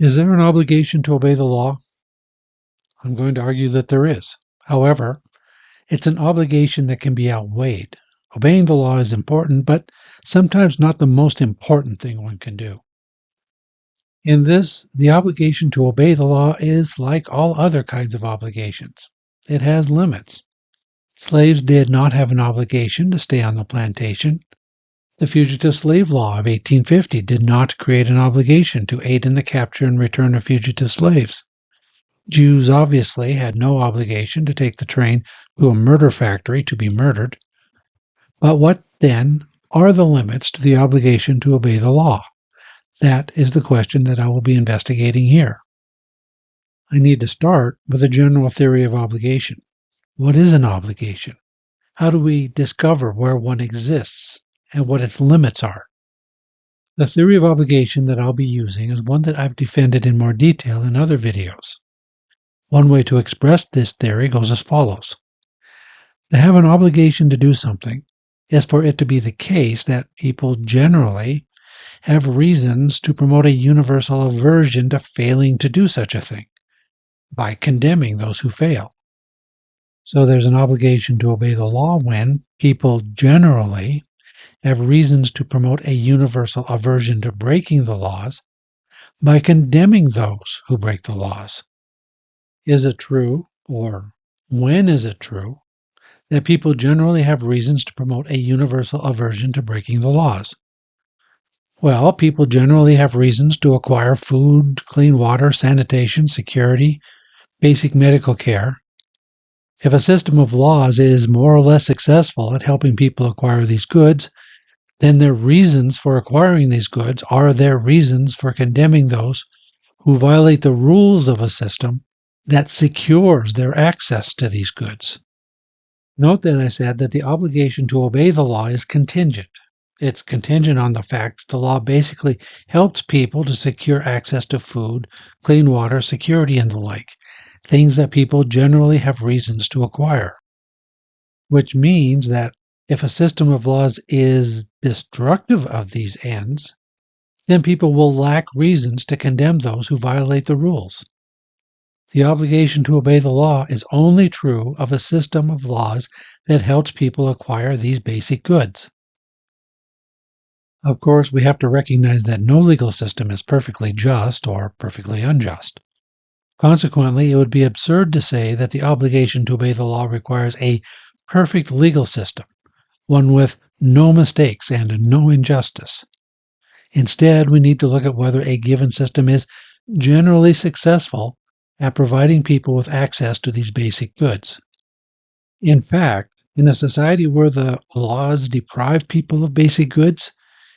Is there an obligation to obey the law? I'm going to argue that there is. However, it's an obligation that can be outweighed. Obeying the law is important, but sometimes not the most important thing one can do. In this, the obligation to obey the law is like all other kinds of obligations. It has limits. Slaves did not have an obligation to stay on the plantation. The Fugitive Slave Law of 1850 did not create an obligation to aid in the capture and return of fugitive slaves. Jews obviously had no obligation to take the train to a murder factory to be murdered. But what, then, are the limits to the obligation to obey the law? That is the question that I will be investigating here. I need to start with a general theory of obligation. What is an obligation? How do we discover where one exists and what its limits are? The theory of obligation that I'll be using is one that I've defended in more detail in other videos. One way to express this theory goes as follows. To have an obligation to do something is for it to be the case that people generally have reasons to promote a universal aversion to failing to do such a thing by condemning those who fail. So there's an obligation to obey the law when people generally have reasons to promote a universal aversion to breaking the laws by condemning those who break the laws. Is it true, or when is it true, that people generally have reasons to promote a universal aversion to breaking the laws? Well, people generally have reasons to acquire food, clean water, sanitation, security, basic medical care. If a system of laws is more or less successful at helping people acquire these goods, then their reasons for acquiring these goods are their reasons for condemning those who violate the rules of a system that secures their access to these goods. Note that I said that the obligation to obey the law is contingent. It's contingent on the fact that the law basically helps people to secure access to food, clean water, security, and the like, things that people generally have reasons to acquire. Which means that if a system of laws is destructive of these ends, then people will lack reasons to condemn those who violate the rules. The obligation to obey the law is only true of a system of laws that helps people acquire these basic goods. Of course, we have to recognize that no legal system is perfectly just or perfectly unjust. Consequently, it would be absurd to say that the obligation to obey the law requires a perfect legal system, one with no mistakes and no injustice. Instead, we need to look at whether a given system is generally successful at providing people with access to these basic goods. In fact, in a society where the laws deprive people of basic goods,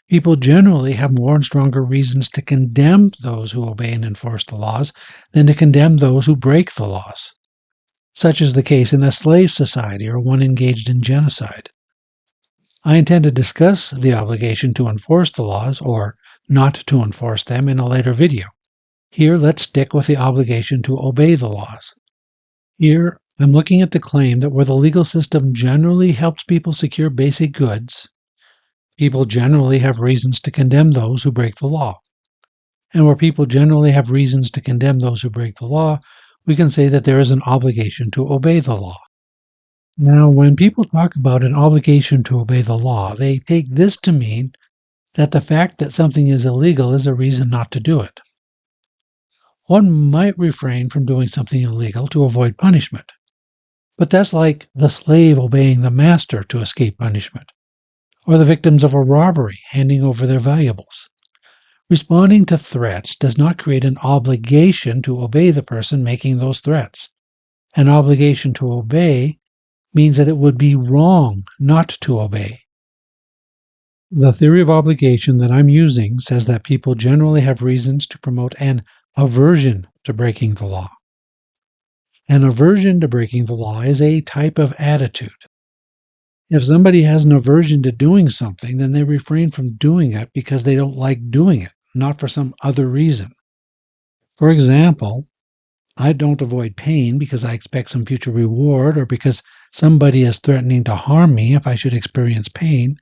people generally have more and stronger reasons to condemn those who obey and enforce the laws than to condemn those who break the laws. Such is the case in a slave society or one engaged in genocide. I intend to discuss the obligation to enforce the laws or not to enforce them in a later video. Here, let's stick with the obligation to obey the laws. Here, I'm looking at the claim that where the legal system generally helps people secure basic goods, people generally have reasons to condemn those who break the law. And where people generally have reasons to condemn those who break the law, we can say that there is an obligation to obey the law. Now, when people talk about an obligation to obey the law, they take this to mean that the fact that something is illegal is a reason not to do it. One might refrain from doing something illegal to avoid punishment, but that's like the slave obeying the master to escape punishment, or the victims of a robbery handing over their valuables. Responding to threats does not create an obligation to obey the person making those threats. An obligation to obey means that it would be wrong not to obey. The theory of obligation that I'm using says that people generally have reasons to promote an aversion to breaking the law. An aversion to breaking the law is a type of attitude. If somebody has an aversion to doing something, then they refrain from doing it because they don't like doing it, not for some other reason. For example, I don't avoid pain because I expect some future reward or because somebody is threatening to harm me if I should experience pain.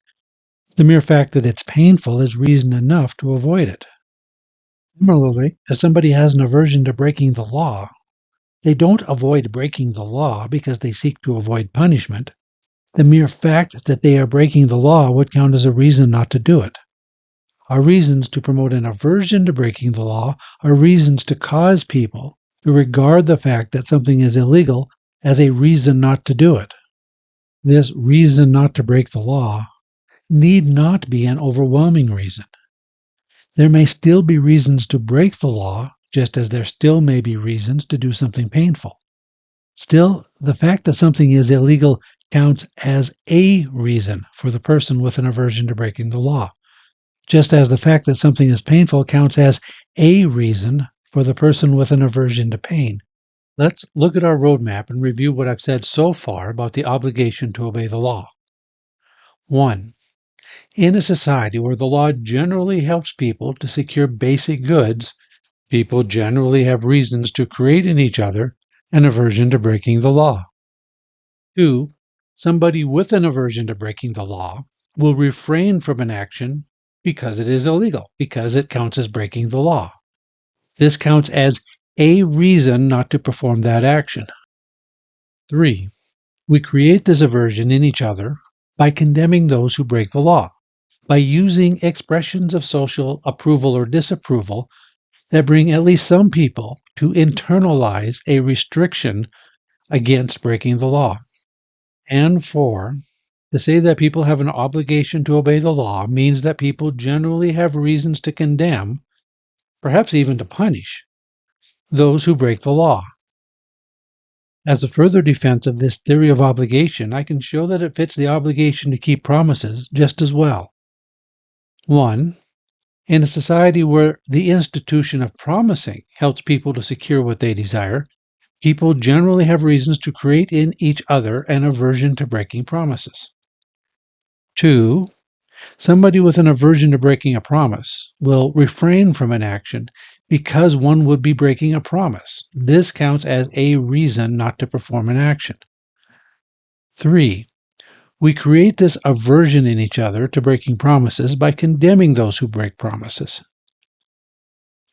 The mere fact that it's painful is reason enough to avoid it. Similarly, if somebody has an aversion to breaking the law, they don't avoid breaking the law because they seek to avoid punishment. The mere fact that they are breaking the law would count as a reason not to do it. Our reasons to promote an aversion to breaking the law are reasons to cause people to regard the fact that something is illegal as a reason not to do it. This reason not to break the law need not be an overwhelming reason. There may still be reasons to break the law, just as there still may be reasons to do something painful. Still, the fact that something is illegal counts as a reason for the person with an aversion to breaking the law, just as the fact that something is painful counts as a reason for the person with an aversion to pain. Let's look at our roadmap and review what I've said so far about the obligation to obey the law. 1. In a society where the law generally helps people to secure basic goods, people generally have reasons to create in each other an aversion to breaking the law. 2. Somebody with an aversion to breaking the law will refrain from an action because it is illegal, because it counts as breaking the law. This counts as a reason not to perform that action. 3. We create this aversion in each other by condemning those who break the law, by using expressions of social approval or disapproval that bring at least some people to internalize a restriction against breaking the law. And 4, to say that people have an obligation to obey the law means that people generally have reasons to condemn, perhaps even to punish, those who break the law. As a further defense of this theory of obligation, I can show that it fits the obligation to keep promises just as well. 1. In a society where the institution of promising helps people to secure what they desire, people generally have reasons to create in each other an aversion to breaking promises. 2. Somebody with an aversion to breaking a promise will refrain from an action because one would be breaking a promise. This counts as a reason not to perform an action. 3. We create this aversion in each other to breaking promises by condemning those who break promises.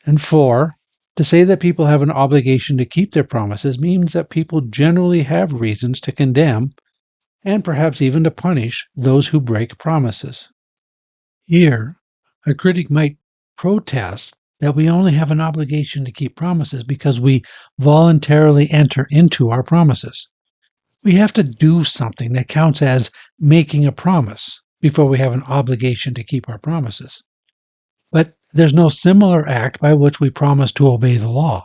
And 4, to say that people have an obligation to keep their promises means that people generally have reasons to condemn and perhaps even to punish those who break promises. Here, a critic might protest that we only have an obligation to keep promises because we voluntarily enter into our promises. We have to do something that counts as making a promise before we have an obligation to keep our promises. But there's no similar act by which we promise to obey the law.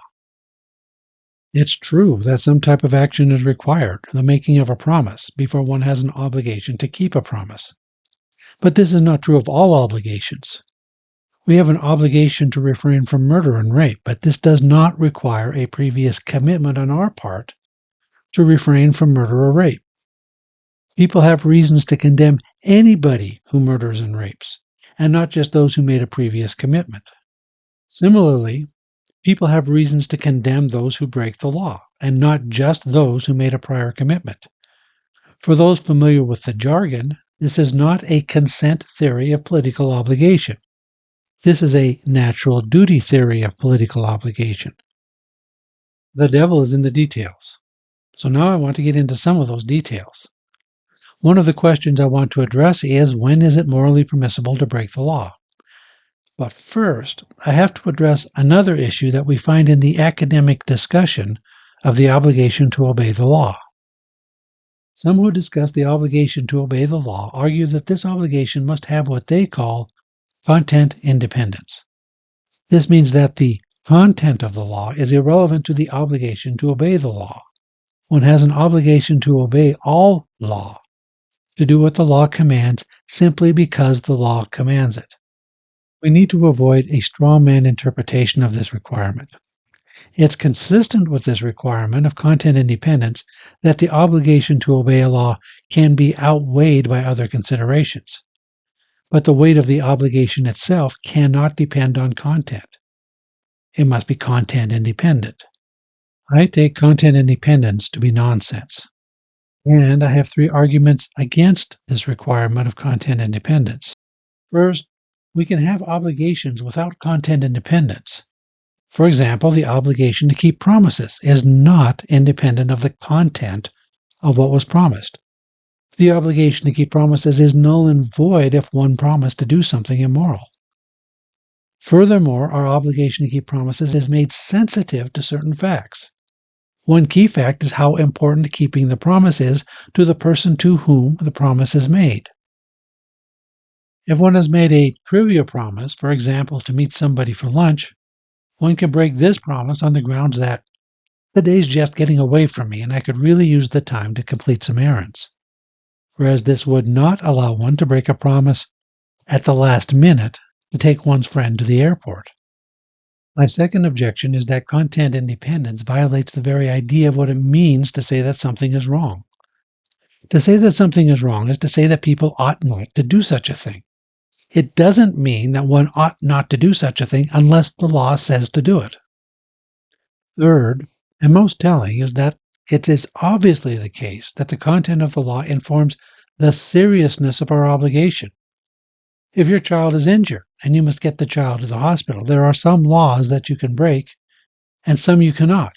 It's true that some type of action is required, the making of a promise, before one has an obligation to keep a promise. But this is not true of all obligations. We have an obligation to refrain from murder and rape, but this does not require a previous commitment on our part to refrain from murder or rape. People have reasons to condemn anybody who murders and rapes, and not just those who made a previous commitment. Similarly, people have reasons to condemn those who break the law, and not just those who made a prior commitment. For those familiar with the jargon, this is not a consent theory of political obligation. This is a natural duty theory of political obligation. The devil is in the details. So now I want to get into some of those details. One of the questions I want to address is, when is it morally permissible to break the law? But first, I have to address another issue that we find in the academic discussion of the obligation to obey the law. Some who discuss the obligation to obey the law argue that this obligation must have what they call content independence. This means that the content of the law is irrelevant to the obligation to obey the law. One has an obligation to obey all law, to do what the law commands simply because the law commands it. We need to avoid a straw man interpretation of this requirement. It's consistent with this requirement of content independence that the obligation to obey a law can be outweighed by other considerations. But the weight of the obligation itself cannot depend on content. It must be content independent. I take content independence to be nonsense. And I have 3 arguments against this requirement of content independence. First, we can have obligations without content independence. For example, the obligation to keep promises is not independent of the content of what was promised. The obligation to keep promises is null and void if one promised to do something immoral. Furthermore, our obligation to keep promises is made sensitive to certain facts. One key fact is how important keeping the promise is to the person to whom the promise is made. If one has made a trivial promise, for example, to meet somebody for lunch, one can break this promise on the grounds that the day's just getting away from me and I could really use the time to complete some errands. Whereas this would not allow one to break a promise at the last minute to take one's friend to the airport. My second objection is that content independence violates the very idea of what it means to say that something is wrong. To say that something is wrong is to say that people ought not to do such a thing. It doesn't mean that one ought not to do such a thing unless the law says to do it. Third, and most telling, is that it is obviously the case that the content of the law informs the seriousness of our obligation. If your child is injured and you must get the child to the hospital, there are some laws that you can break and some you cannot.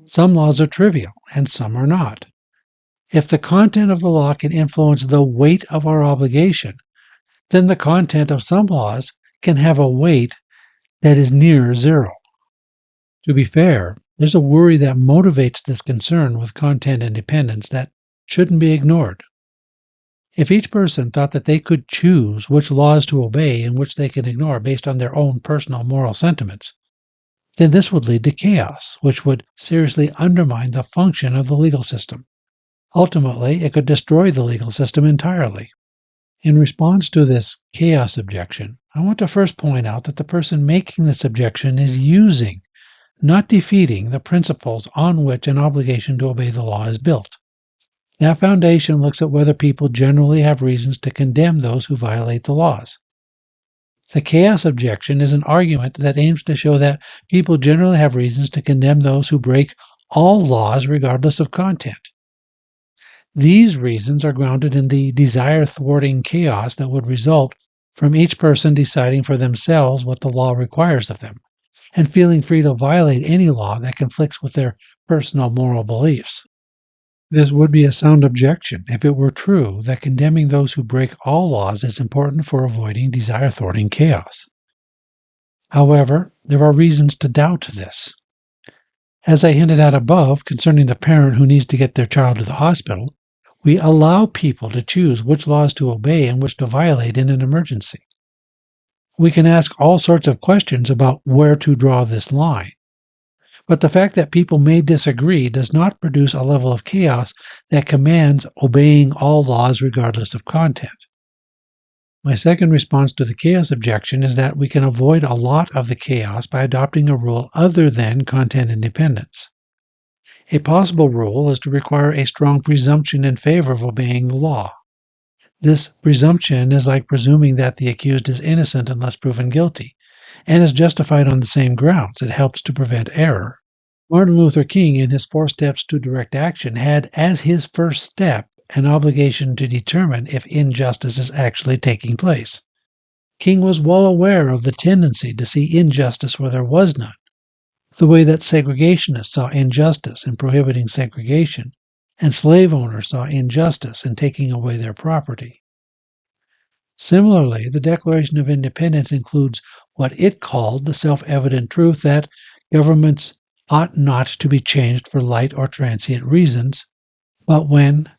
Some laws are trivial and some are not. If the content of the law can influence the weight of our obligation, then the content of some laws can have a weight that is near zero. To be fair, there's a worry that motivates this concern with content independence that shouldn't be ignored. If each person thought that they could choose which laws to obey and which they can ignore based on their own personal moral sentiments, then this would lead to chaos, which would seriously undermine the function of the legal system. Ultimately, it could destroy the legal system entirely. In response to this chaos objection, I want to first point out that the person making this objection is using, not defeating, the principles on which an obligation to obey the law is built. That foundation looks at whether people generally have reasons to condemn those who violate the laws. The chaos objection is an argument that aims to show that people generally have reasons to condemn those who break all laws regardless of content. These reasons are grounded in the desire-thwarting chaos that would result from each person deciding for themselves what the law requires of them, and feeling free to violate any law that conflicts with their personal moral beliefs. This would be a sound objection if it were true that condemning those who break all laws is important for avoiding desire-thwarting chaos. However, there are reasons to doubt this. As I hinted at above concerning the parent who needs to get their child to the hospital, we allow people to choose which laws to obey and which to violate in an emergency. We can ask all sorts of questions about where to draw this line. But the fact that people may disagree does not produce a level of chaos that commands obeying all laws regardless of content. My second response to the chaos objection is that we can avoid a lot of the chaos by adopting a rule other than content independence. A possible rule is to require a strong presumption in favor of obeying the law. This presumption is like presuming that the accused is innocent unless proven guilty, and is justified on the same grounds. It helps to prevent error. Martin Luther King, in his 4 Steps to Direct Action, had as his first step an obligation to determine if injustice is actually taking place. King was well aware of the tendency to see injustice where there was none, the way that segregationists saw injustice in prohibiting segregation, and slave owners saw injustice in taking away their property. Similarly, the Declaration of Independence includes what it called the self-evident truth that governments ought not to be changed for light or transient reasons, but when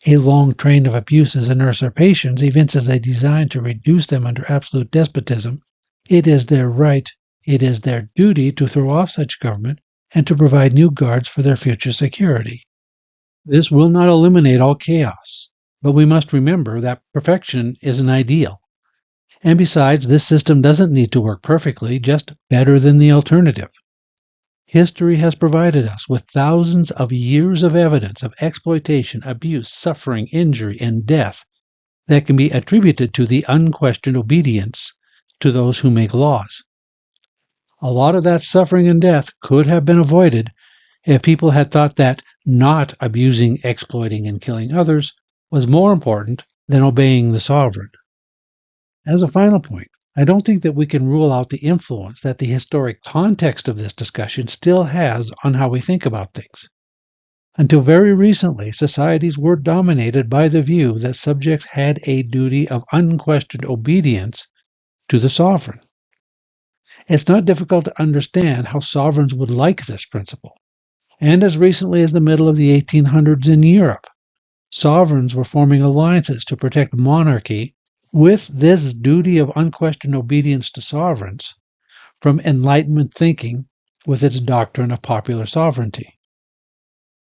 a long train of abuses and usurpations evinces a design to reduce them under absolute despotism, it is their right, it is their duty to throw off such government and to provide new guards for their future security. This will not eliminate all chaos, but we must remember that perfection is an ideal. And besides, this system doesn't need to work perfectly, just better than the alternative. History has provided us with thousands of years of evidence of exploitation, abuse, suffering, injury, and death that can be attributed to the unquestioned obedience to those who make laws. A lot of that suffering and death could have been avoided if people had thought that not abusing, exploiting, and killing others was more important than obeying the sovereign. As a final point, I don't think that we can rule out the influence that the historic context of this discussion still has on how we think about things. Until very recently, societies were dominated by the view that subjects had a duty of unquestioned obedience to the sovereign. It's not difficult to understand how sovereigns would like this principle. And as recently as the middle of the 1800s in Europe, sovereigns were forming alliances to protect monarchy with this duty of unquestioned obedience to sovereigns from Enlightenment thinking with its doctrine of popular sovereignty.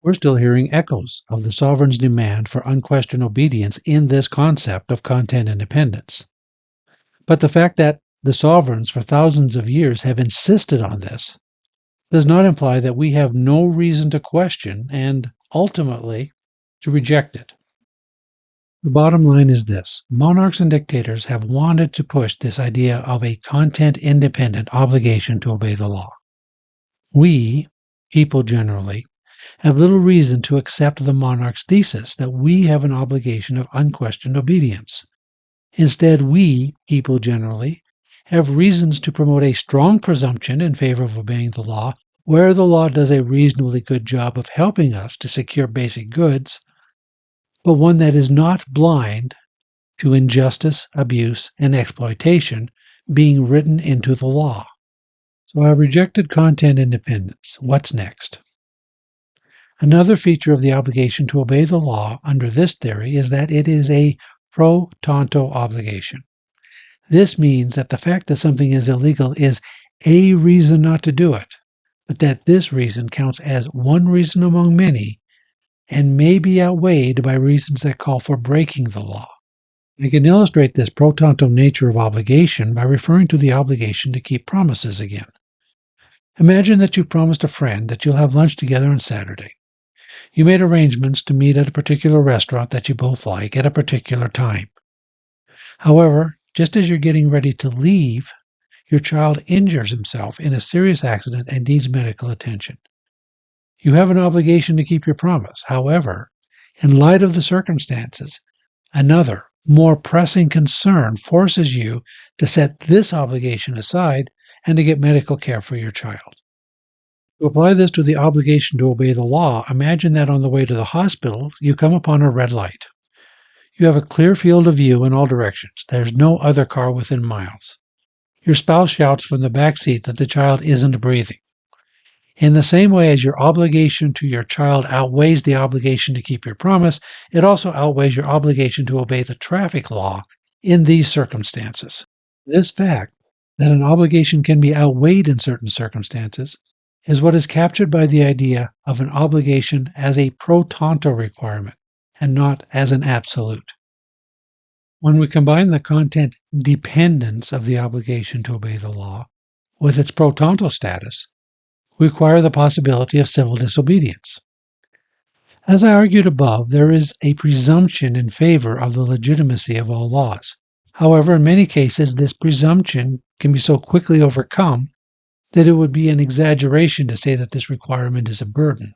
We're still hearing echoes of the sovereign's demand for unquestioned obedience in this concept of content independence. But the fact that the sovereigns for thousands of years have insisted on this does not imply that we have no reason to question and, ultimately, to reject it. The bottom line is this: monarchs and dictators have wanted to push this idea of a content-independent obligation to obey the law. We, people generally, have little reason to accept the monarch's thesis that we have an obligation of unquestioned obedience. Instead, we, people generally, have reasons to promote a strong presumption in favor of obeying the law where the law does a reasonably good job of helping us to secure basic goods, but one that is not blind to injustice, abuse, and exploitation being written into the law. So I rejected content independence. What's next? Another feature of the obligation to obey the law under this theory is that it is a pro-tanto obligation. This means that the fact that something is illegal is a reason not to do it, but that this reason counts as one reason among many and may be outweighed by reasons that call for breaking the law. I can illustrate this pro-tanto nature of obligation by referring to the obligation to keep promises again. Imagine that you promised a friend that you'll have lunch together on Saturday. You made arrangements to meet at a particular restaurant that you both like at a particular time. However, just as you're getting ready to leave, your child injures himself in a serious accident and needs medical attention. You have an obligation to keep your promise. However, in light of the circumstances, another, more pressing concern forces you to set this obligation aside and to get medical care for your child. To apply this to the obligation to obey the law, imagine that on the way to the hospital, you come upon a red light. You have a clear field of view in all directions. There's no other car within miles. Your spouse shouts from the back seat that the child isn't breathing. In the same way as your obligation to your child outweighs the obligation to keep your promise, it also outweighs your obligation to obey the traffic law in these circumstances. This fact, that an obligation can be outweighed in certain circumstances, is what is captured by the idea of an obligation as a pro-tanto requirement and not as an absolute. When we combine the content dependence of the obligation to obey the law with its pro-tanto status, we acquire the possibility of civil disobedience. As I argued above, there is a presumption in favor of the legitimacy of all laws. However, in many cases, this presumption can be so quickly overcome that it would be an exaggeration to say that this requirement is a burden.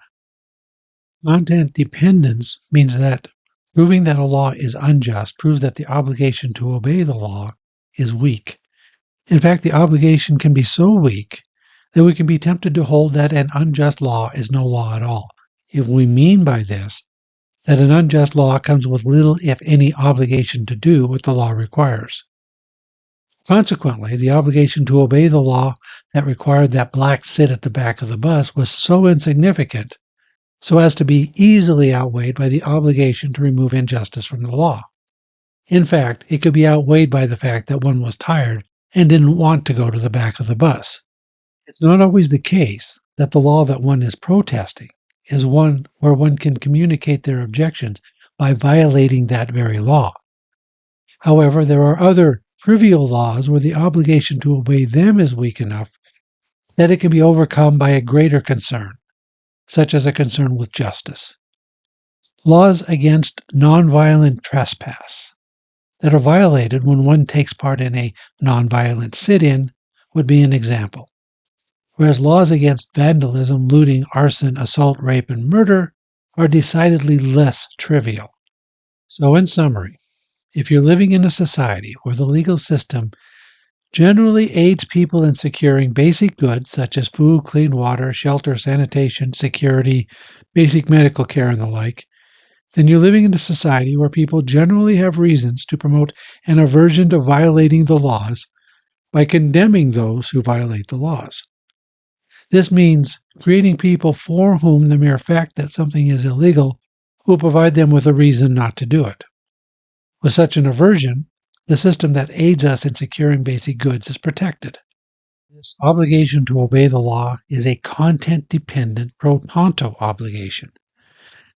Content dependence means that proving that a law is unjust proves that the obligation to obey the law is weak. In fact, the obligation can be so weak that we can be tempted to hold that an unjust law is no law at all, if we mean by this that an unjust law comes with little, if any, obligation to do what the law requires. Consequently, the obligation to obey the law that required that blacks sit at the back of the bus was so insignificant so as to be easily outweighed by the obligation to remove injustice from the law. In fact, it could be outweighed by the fact that one was tired and didn't want to go to the back of the bus. It's not always the case that the law that one is protesting is one where one can communicate their objections by violating that very law. However, there are other trivial laws where the obligation to obey them is weak enough that it can be overcome by a greater concern, such as a concern with justice. Laws against nonviolent trespass that are violated when one takes part in a nonviolent sit-in would be an example, whereas laws against vandalism, looting, arson, assault, rape, and murder are decidedly less trivial. So in summary, if you're living in a society where the legal system generally aids people in securing basic goods such as food, clean water, shelter, sanitation, security, basic medical care, and the like, then you're living in a society where people generally have reasons to promote an aversion to violating the laws by condemning those who violate the laws. This means creating people for whom the mere fact that something is illegal will provide them with a reason not to do it. With such an aversion, the system that aids us in securing basic goods is protected. This obligation to obey the law is a content-dependent pro-tanto obligation.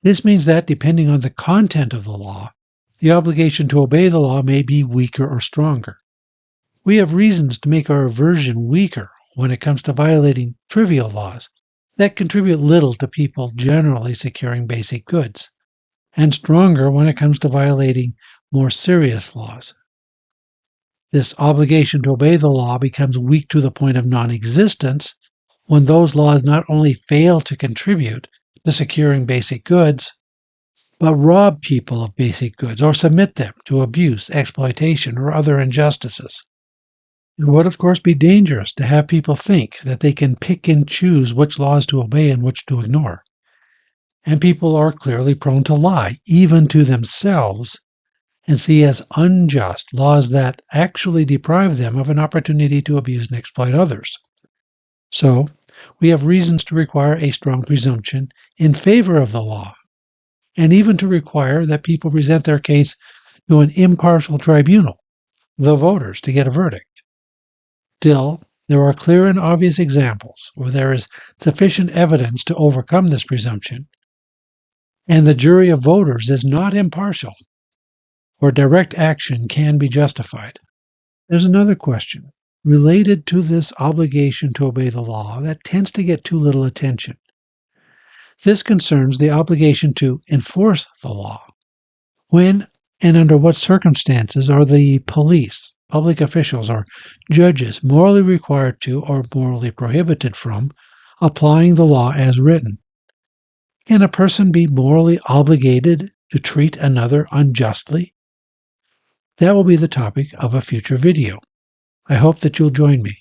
This means that, depending on the content of the law, the obligation to obey the law may be weaker or stronger. We have reasons to make our aversion weaker when it comes to violating trivial laws that contribute little to people generally securing basic goods, and stronger when it comes to violating more serious laws. This obligation to obey the law becomes weak to the point of non-existence when those laws not only fail to contribute to securing basic goods, but rob people of basic goods or submit them to abuse, exploitation, or other injustices. It would, of course, be dangerous to have people think that they can pick and choose which laws to obey and which to ignore. And people are clearly prone to lie, even to themselves, and see as unjust laws that actually deprive them of an opportunity to abuse and exploit others. So, we have reasons to require a strong presumption in favor of the law, and even to require that people present their case to an impartial tribunal, the voters, to get a verdict. Still, there are clear and obvious examples where there is sufficient evidence to overcome this presumption, and the jury of voters is not impartial, where direct action can be justified. There's another question related to this obligation to obey the law that tends to get too little attention. This concerns the obligation to enforce the law. When and under what circumstances are the police, public officials, or judges morally required to or morally prohibited from applying the law as written? Can a person be morally obligated to treat another unjustly? That will be the topic of a future video. I hope that you'll join me.